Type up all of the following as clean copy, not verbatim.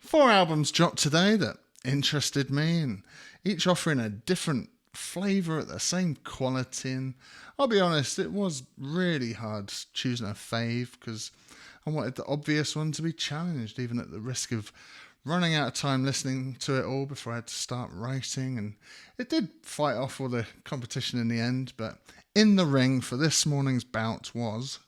4 albums dropped today that interested me, and each offering a different flavour at the same quality. And I'll be honest, it was really hard choosing a fave because I wanted the obvious one to be challenged, even at the risk of running out of time listening to it all before I had to start writing. And it did fight off all the competition in the end, but in the ring for this morning's bout was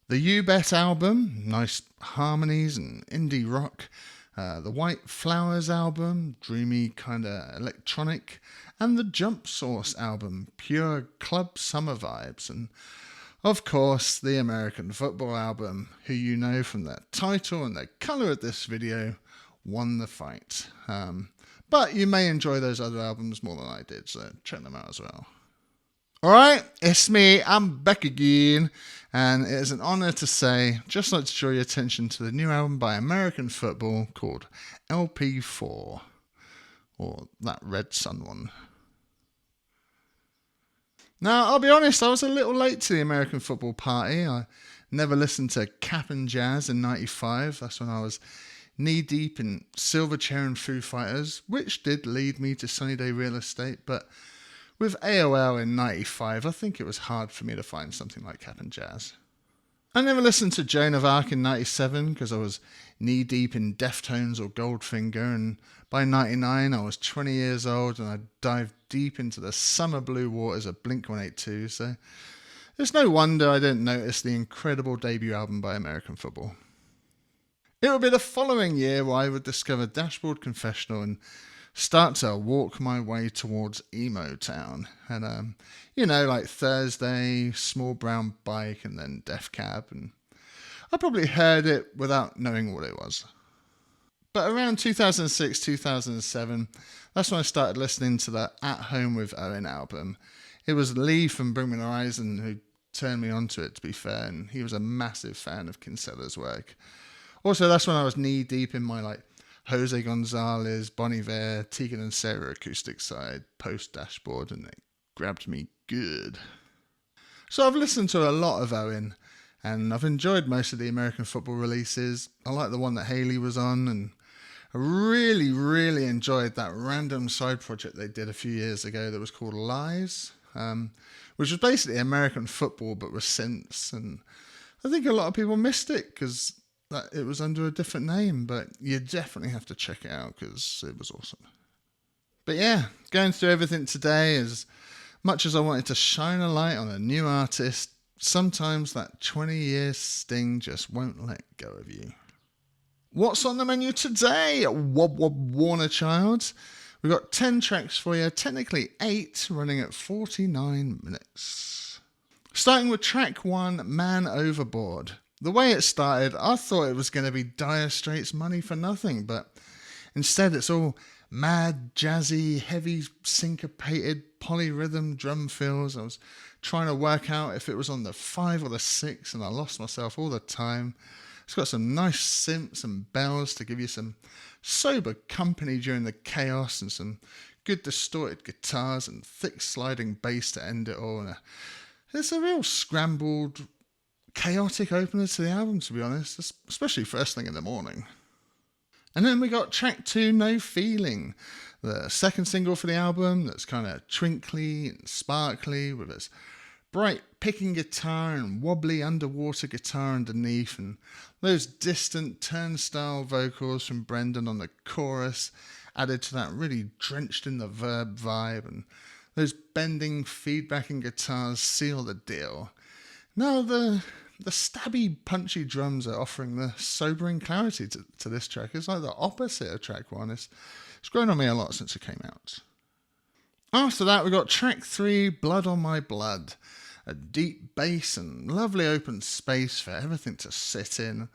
the You Bet album, nice harmonies and indie rock, the White Flowers album, dreamy kind of electronic, and the Jump Source album, pure club summer vibes, and of course the American Football album, who you know from the title and the colour of this video, won the fight. But you may enjoy those other albums more than I did, so check them out as well. Alright, it's me, I'm back again, and it is an honour to say, just like to draw your attention to the new album by American Football called LP4, or that Red Sun one. Now, I'll be honest, I was a little late to the American Football party. I never listened to Cap'n Jazz in 95, that's when I was knee-deep in Silverchair and Foo Fighters, which did lead me to Sunny Day Real Estate, but with AOL in 95, I think it was hard for me to find something like Cap'n Jazz. I never listened to Joan of Arc in 97 because I was knee-deep in Deftones or Goldfinger, and by 99 I was 20 years old and I dived deep into the summer blue waters of Blink-182, so it's no wonder I didn't notice the incredible debut album by American Football. It would be the following year where I would discover Dashboard Confessional and start to walk my way towards Emo Town. And, like Thursday, Small Brown Bike, and then Def Cab. And I probably heard it without knowing what it was. But around 2006, 2007, that's when I started listening to the At Home with Owen album. It was Lee from Bring Me the Horizon who turned me onto it, to be fair, and he was a massive fan of Kinsella's work. Also, that's when I was knee-deep in my, Jose Gonzalez, Bon Iver, Tegan and Sarah acoustic side, post-Dashboard, and it grabbed me good. So I've listened to a lot of Owen, and I've enjoyed most of the American Football releases. I like the one that Haley was on, and I really, really enjoyed that random side project they did a few years ago that was called Lies, which was basically American Football but with synths, and I think a lot of people missed it because that it was under a different name, but you definitely have to check it out because it was awesome. But yeah, going through everything today, as much as I wanted to shine a light on a new artist, sometimes that 20-year sting just won't let go of you. What's on the menu today? Wob Wob Warner Childs. We've got 10 tracks for you, technically 8, running at 49 minutes. Starting with track 1, Man Overboard. The way it started, I thought it was going to be Dire Straits' Money for Nothing, but instead it's all mad, jazzy, heavy, syncopated, polyrhythm drum fills. I was trying to work out if it was on the 5 or the 6, and I lost myself all the time. It's got some nice synths and bells to give you some sober company during the chaos, and some good distorted guitars and thick sliding bass to end it all. And it's a real scrambled, chaotic opener to the album, to be honest, especially first thing in the morning. And then we got track 2, No Feeling, the second single for the album that's kind of twinkly and sparkly with its bright picking guitar and wobbly underwater guitar underneath, and those distant turnstile vocals from Brendan on the chorus added to that really drenched in the verb vibe, and those bending feedbacking guitars seal the deal. Now the stabby, punchy drums are offering the sobering clarity to this track. It's like the opposite of track 1. It's grown on me a lot since it came out. After that, we got track 3, Blood on My Blood. A deep bass and lovely open space for everything to sit in.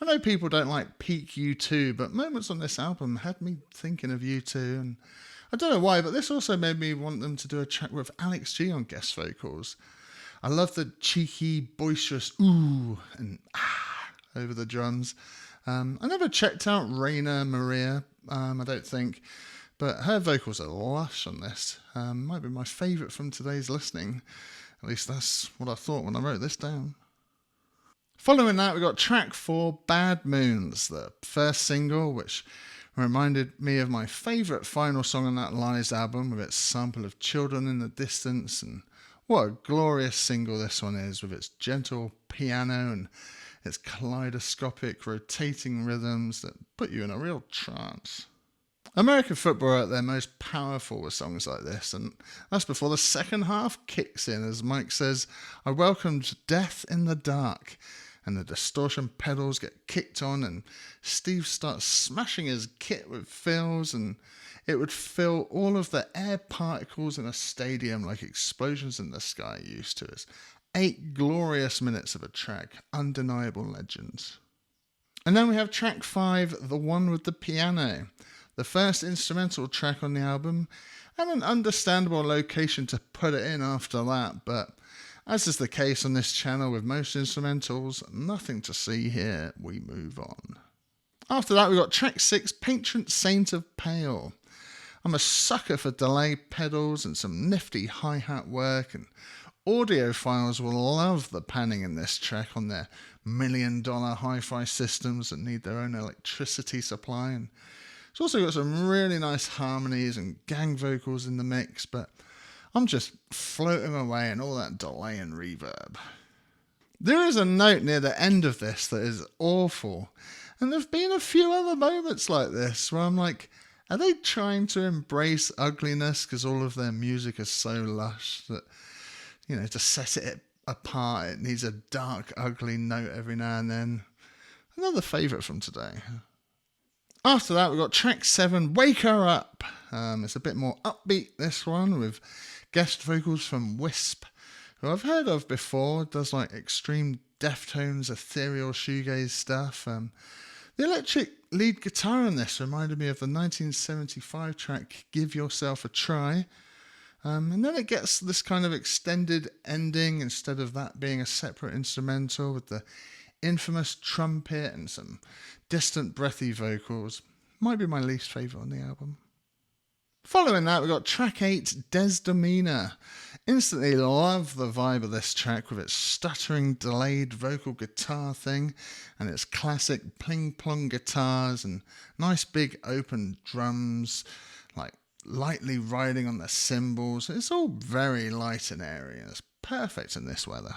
I know people don't like peak U2, but moments on this album had me thinking of U2, and I don't know why, but this also made me want them to do a track with Alex G on guest vocals. I love the cheeky, boisterous ooh and ah over the drums. I never checked out Raina Maria, I don't think, but her vocals are lush on this. Might be my favourite from today's listening. At least that's what I thought when I wrote this down. Following that, we got track 4, Bad Moons, the first single, which reminded me of my favourite final song on that Lies album with its sample of Children in the Distance, and what a glorious single this one is with its gentle piano and its kaleidoscopic rotating rhythms that put you in a real trance. American football are at their most powerful with songs like this, and that's before the second half kicks in as Mike says, "I welcomed death in the dark," and the distortion pedals get kicked on and Steve starts smashing his kit with fills, and it would fill all of the air particles in a stadium like explosions in the sky used to. It's 8 glorious minutes of a track, undeniable legends. And then we have track 5, the one with the piano, the first instrumental track on the album, and an understandable location to put it in after that, but as is the case on this channel with most instrumentals, nothing to see here, we move on. After that we got track 6, Patron Saint of Pale. I'm a sucker for delay pedals and some nifty hi-hat work, and audiophiles will love the panning in this track on their $1 million hi-fi systems that need their own electricity supply, and it's also got some really nice harmonies and gang vocals in the mix, but I'm just floating away in all that delay and reverb. There is a note near the end of this that is awful, and there have been a few other moments like this where I'm like, are they trying to embrace ugliness because all of their music is so lush that, you know, to set it apart it needs a dark, ugly note every now and then? Another favourite from today. After that, we've got track 7, Wake Her Up. It's a bit more upbeat, this one, with guest vocals from Wisp, who I've heard of before, does like extreme Deftones, ethereal shoegaze stuff. The electric lead guitar on this reminded me of the 1975 track Give Yourself a Try. And then it gets this kind of extended ending instead of that being a separate instrumental with the infamous trumpet and some distant breathy vocals. Might be my least favourite on the album. Following that, we got track 8, Desdemona. Instantly love the vibe of this track with its stuttering delayed vocal guitar thing and its classic pling-plong guitars and nice big open drums, like lightly riding on the cymbals. It's all very light and airy and it's perfect in this weather.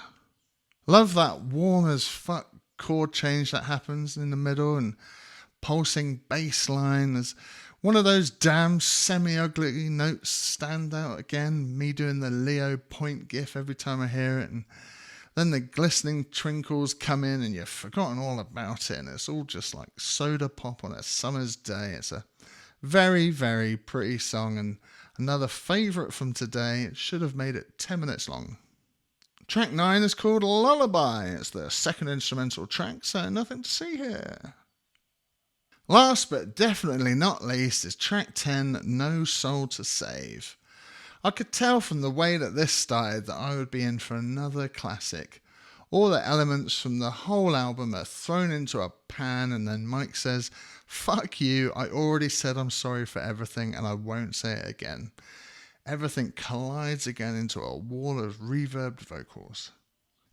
Love that warm as fuck chord change that happens in the middle and pulsing bass line as one of those damn semi-ugly notes stand out again, me doing the Leo point gif every time I hear it, and then the glistening twinkles come in and you've forgotten all about it and it's all just like soda pop on a summer's day. It's a very, very pretty song and another favourite from today. It should have made it 10 minutes long. Track 9 is called Lullaby. It's the second instrumental track, so nothing to see here. Last but definitely not least is track 10, No Soul to Save. I could tell from the way that this started that I would be in for another classic. All the elements from the whole album are thrown into a pan and then Mike says, "Fuck you, I already said I'm sorry for everything and I won't say it again." Everything collides again into a wall of reverbed vocals.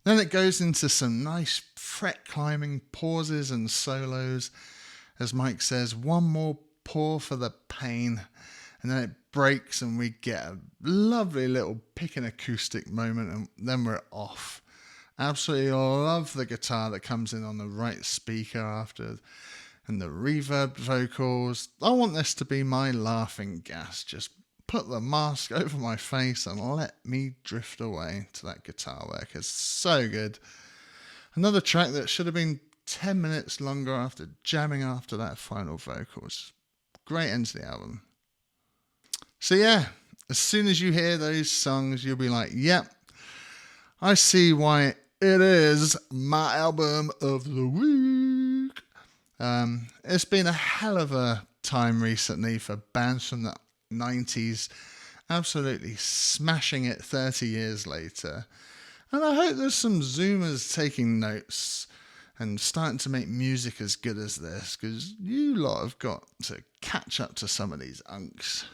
Then it goes into some nice fret climbing pauses and solos as Mike says, "One more pour for the pain," and then it breaks and we get a lovely little picking acoustic moment and then we're off. Absolutely love the guitar that comes in on the right speaker after and the reverb vocals. I want this to be my laughing gas. Just put the mask over my face and let me drift away to that guitar work. It's so good. Another track that should have been 10 minutes longer after jamming after that final vocals. Great end to the album. So yeah, as soon as you hear those songs, you'll be like, yep, I see why it is my album of the week. It's been a hell of a time recently for bands from the 90s, absolutely smashing it 30 years later. And I hope there's some Zoomers taking notes and starting to make music as good as this, because you lot have got to catch up to some of these unks.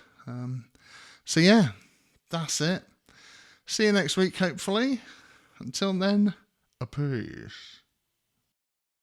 So yeah, that's it. See you next week, hopefully. Until then, a peace.